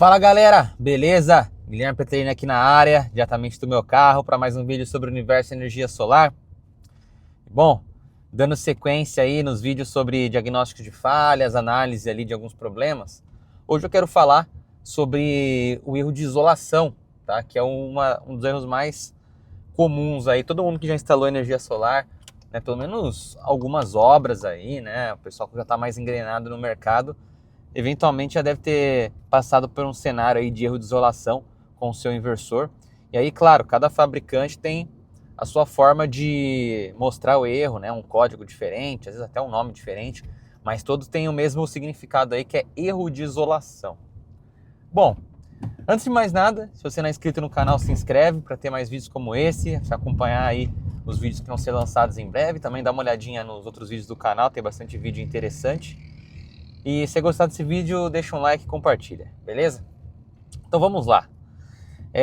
Fala galera, beleza? Guilherme Petrini aqui na área, diretamente do meu carro, para mais um vídeo sobre o universo e energia solar. Bom, dando sequência aí nos vídeos sobre diagnóstico de falhas, análise ali de alguns problemas, hoje eu quero falar sobre o erro de isolação, tá? Que é um dos erros mais comuns aí. Todo mundo que já instalou energia solar, né, pelo menos algumas obras aí, né? O pessoal que já está mais engrenado no mercado, eventualmente já deve ter passado por um cenário aí de erro de isolação com o seu inversor. E aí, claro, cada fabricante tem a sua forma de mostrar o erro, né? Um código diferente, às vezes até um nome diferente, mas todos têm o mesmo significado aí, que é erro de isolação. Bom, antes de mais nada, se você não é inscrito no canal, se inscreve para ter mais vídeos como esse, para acompanhar aí os vídeos que vão ser lançados em breve. Também dá uma olhadinha nos outros vídeos do canal, tem bastante vídeo interessante. E se você gostar desse vídeo, deixa um like e compartilha, beleza? Então vamos lá.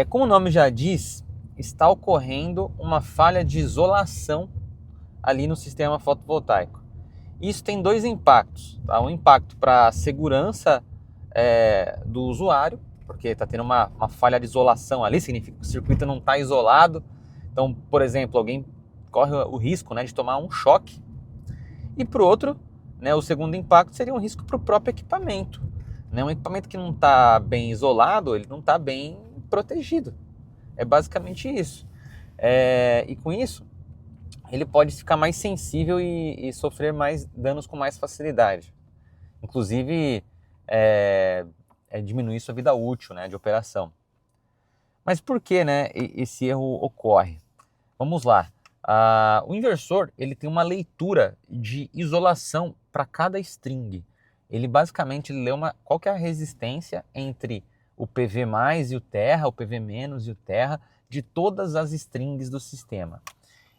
Como o nome já diz, está ocorrendo uma falha de isolação ali no sistema fotovoltaico. Isso tem dois impactos, tá? Um impacto para a segurança do usuário, porque está tendo uma falha de isolação ali, significa que o circuito não está isolado. Então, por exemplo, alguém corre o risco, né, de tomar um choque. E para o outro, né, o segundo impacto seria um risco para o próprio equipamento. Né? Um equipamento que não está bem isolado, ele não está bem protegido. É basicamente isso. E com isso, ele pode ficar mais sensível e sofrer mais danos com mais facilidade. Inclusive, diminuir sua vida útil, né, de operação. Mas por que, né, esse erro ocorre? Vamos lá. O inversor, ele tem uma leitura de isolação para cada string. Ele basicamente lê qual que é a resistência entre o PV mais e o terra, o PV menos e o terra, de todas as strings do sistema.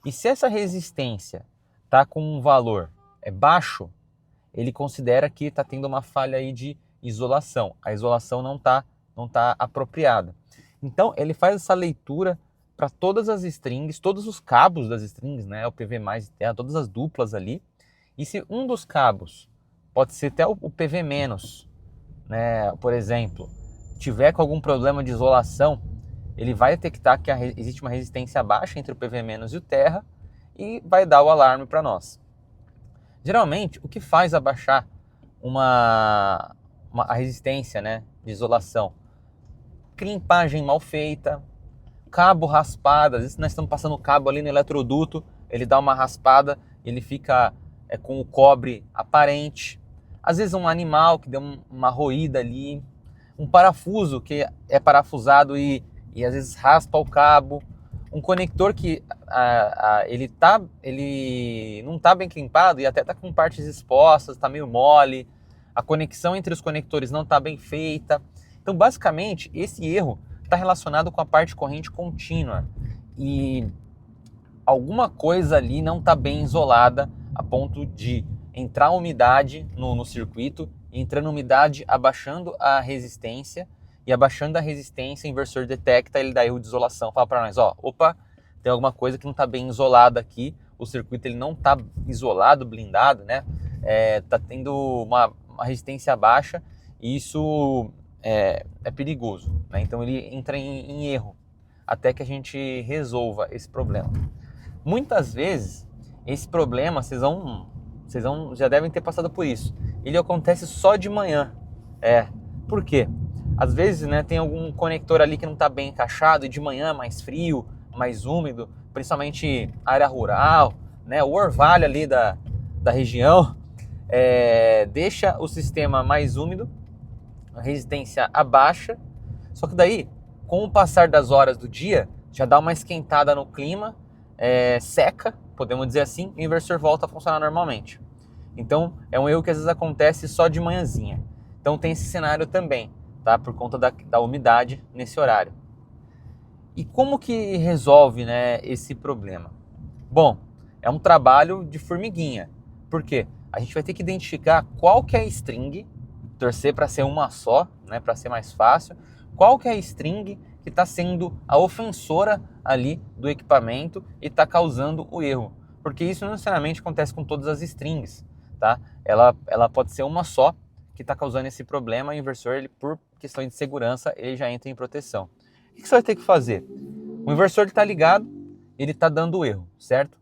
E se essa resistência está com um valor baixo, ele considera que está tendo uma falha aí de isolação. A isolação não tá apropriada. Então, ele faz essa leitura para todas as strings, todos os cabos das strings, né, o PV mais e terra, todas as duplas ali. E se um dos cabos, pode ser até o PV menos, né, por exemplo, tiver com algum problema de isolação, ele vai detectar que existe uma resistência baixa entre o PV menos e o terra e vai dar o alarme para nós. Geralmente, o que faz abaixar a resistência, né, de isolação? Crimpagem mal feita, cabo raspado. Às vezes nós estamos passando o cabo ali no eletroduto, ele dá uma raspada, ele fica com o cobre aparente. Às vezes um animal que deu uma roída ali, um parafuso que é parafusado e às vezes raspa o cabo, um conector que ele não está bem crimpado e até está com partes expostas, está meio mole, a conexão entre os conectores não está bem feita. Então basicamente esse erro está relacionado com a parte corrente contínua e alguma coisa ali não está bem isolada a ponto de entrar umidade no circuito, entrando umidade, abaixando a resistência, e abaixando a resistência, o inversor detecta, ele dá erro de isolação, fala para nós, opa, tem alguma coisa que não está bem isolada aqui, o circuito ele não está isolado, blindado, né? Tá tendo uma resistência baixa e isso é perigoso, né? Então ele entra em erro até que a gente resolva esse problema. Muitas vezes esse problema, vocês já devem ter passado por isso, ele acontece só de manhã. Por quê? Às vezes, né, tem algum conector ali que não está bem encaixado e de manhã mais frio, mais úmido, principalmente área rural, né, o orvalho ali da região, deixa o sistema mais úmido, a resistência abaixa, só que daí, com o passar das horas do dia, já dá uma esquentada no clima, seca, podemos dizer assim, e o inversor volta a funcionar normalmente. Então, é um erro que às vezes acontece só de manhãzinha. Então tem esse cenário também, tá? Por conta da umidade nesse horário. E como que resolve, né, esse problema? Bom, é um trabalho de formiguinha. Por quê? A gente vai ter que identificar qual que é a string, torcer para ser uma só, né, para ser mais fácil. Qual que é a string que está sendo a ofensora ali do equipamento e está causando o erro? Porque isso não necessariamente acontece com todas as strings, tá? Ela pode ser uma só que está causando esse problema. E o inversor, ele, por questões de segurança, ele já entra em proteção. O que você vai ter que fazer? O inversor está ligado, ele está dando erro, certo?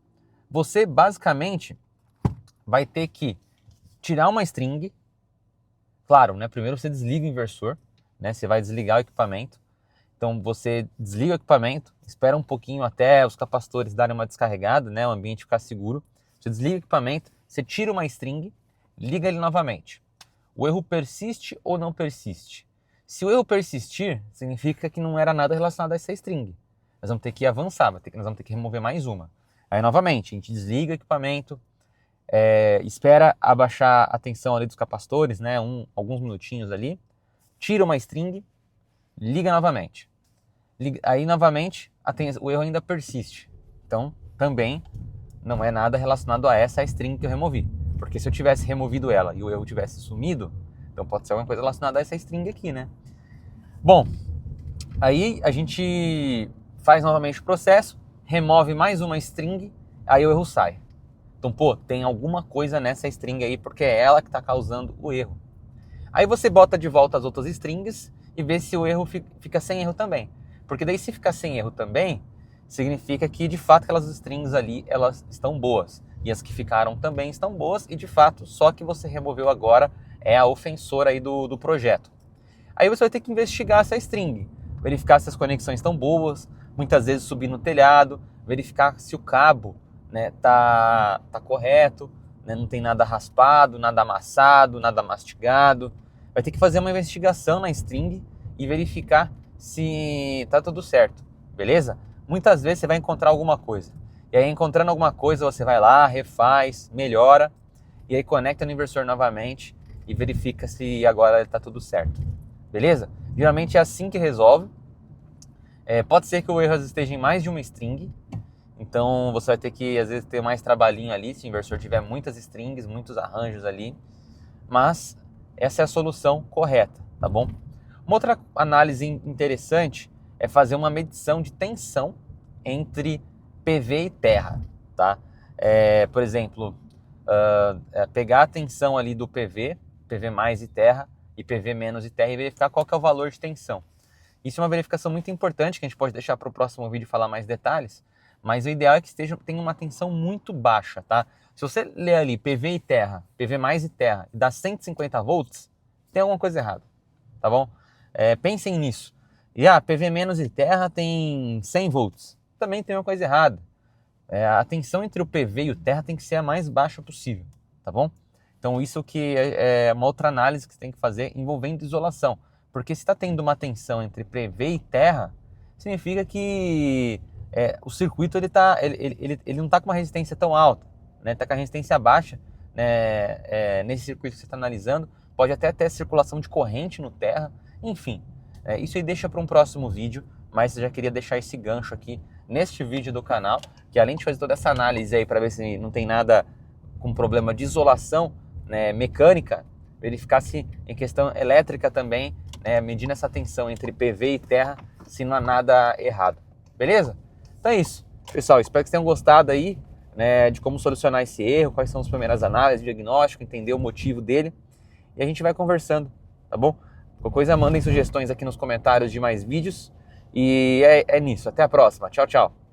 Você basicamente vai ter que tirar uma string. Claro, né? Primeiro você desliga o inversor, né? Você vai desligar o equipamento. Então você desliga o equipamento, espera um pouquinho até os capacitores darem uma descarregada, né? O ambiente ficar seguro. Você desliga o equipamento, você tira uma string, liga ele novamente. O erro persiste ou não persiste? Se o erro persistir, significa que não era nada relacionado a essa string. Nós vamos ter que avançar, nós vamos ter que remover mais uma. Aí novamente, a gente desliga o equipamento, espera abaixar a tensão ali dos capacitores, né? Alguns minutinhos ali, tira uma string, liga novamente. Aí novamente o erro ainda persiste. Então também não é nada relacionado a essa string que eu removi. Porque se eu tivesse removido ela e o erro tivesse sumido, então pode ser alguma coisa relacionada a essa string aqui, né? Bom, aí a gente faz novamente o processo, remove mais uma string, aí o erro sai. Então, pô, tem alguma coisa nessa string aí, porque é ela que está causando o erro. Aí você bota de volta as outras strings e vê se o erro fica sem erro também. Porque daí se ficar sem erro também, significa que de fato aquelas strings ali, elas estão boas. E as que ficaram também estão boas e de fato só que você removeu agora é a ofensora aí do projeto. Aí você vai ter que investigar essa string, verificar se as conexões estão boas, muitas vezes subir no telhado, verificar se o cabo, né, tá correto, né, não tem nada raspado, nada amassado, nada mastigado. Vai ter que fazer uma investigação na string e verificar se tá tudo certo, beleza? Muitas vezes você vai encontrar alguma coisa. E aí encontrando alguma coisa, você vai lá, refaz, melhora, e aí conecta no inversor novamente e verifica se agora está tudo certo, beleza? Geralmente é assim que resolve. Pode ser que o erro esteja em mais de uma string, então você vai ter que às vezes ter mais trabalhinho ali, se o inversor tiver muitas strings, muitos arranjos ali, mas essa é a solução correta, tá bom? Uma outra análise interessante é fazer uma medição de tensão entre PV e terra, tá? Por exemplo, pegar a tensão ali do PV mais e terra, e PV menos e terra, e verificar qual que é o valor de tensão. Isso é uma verificação muito importante, que a gente pode deixar para o próximo vídeo falar mais detalhes, mas o ideal é que tenha uma tensão muito baixa, tá? Se você ler ali PV e terra, PV mais e terra, e dá 150 volts, tem alguma coisa errada, tá bom? Pensem nisso. E PV menos e terra tem 100 volts, também tem uma coisa errada. A tensão entre o PV e o terra tem que ser a mais baixa possível, tá bom? Então isso que é uma outra análise que você tem que fazer envolvendo isolação. Porque se está tendo uma tensão entre PV e terra, significa que o circuito ele não está com uma resistência tão alta, né? Está com a resistência baixa, né? Nesse circuito que você está analisando. Pode até ter circulação de corrente no terra, enfim. Isso aí deixa para um próximo vídeo, mas eu já queria deixar esse gancho aqui neste vídeo do canal, que além de fazer toda essa análise aí para ver se não tem nada com problema de isolação, né, mecânica, verificar se em questão elétrica também, né, medindo essa tensão entre PV e terra, se não há nada errado. Beleza? Então é isso. Pessoal, espero que vocês tenham gostado aí, né, de como solucionar esse erro, quais são as primeiras análises, diagnóstico, entender o motivo dele. E a gente vai conversando, tá bom? Qualquer coisa, mandem sugestões aqui nos comentários de mais vídeos. E é nisso. Até a próxima. Tchau, tchau.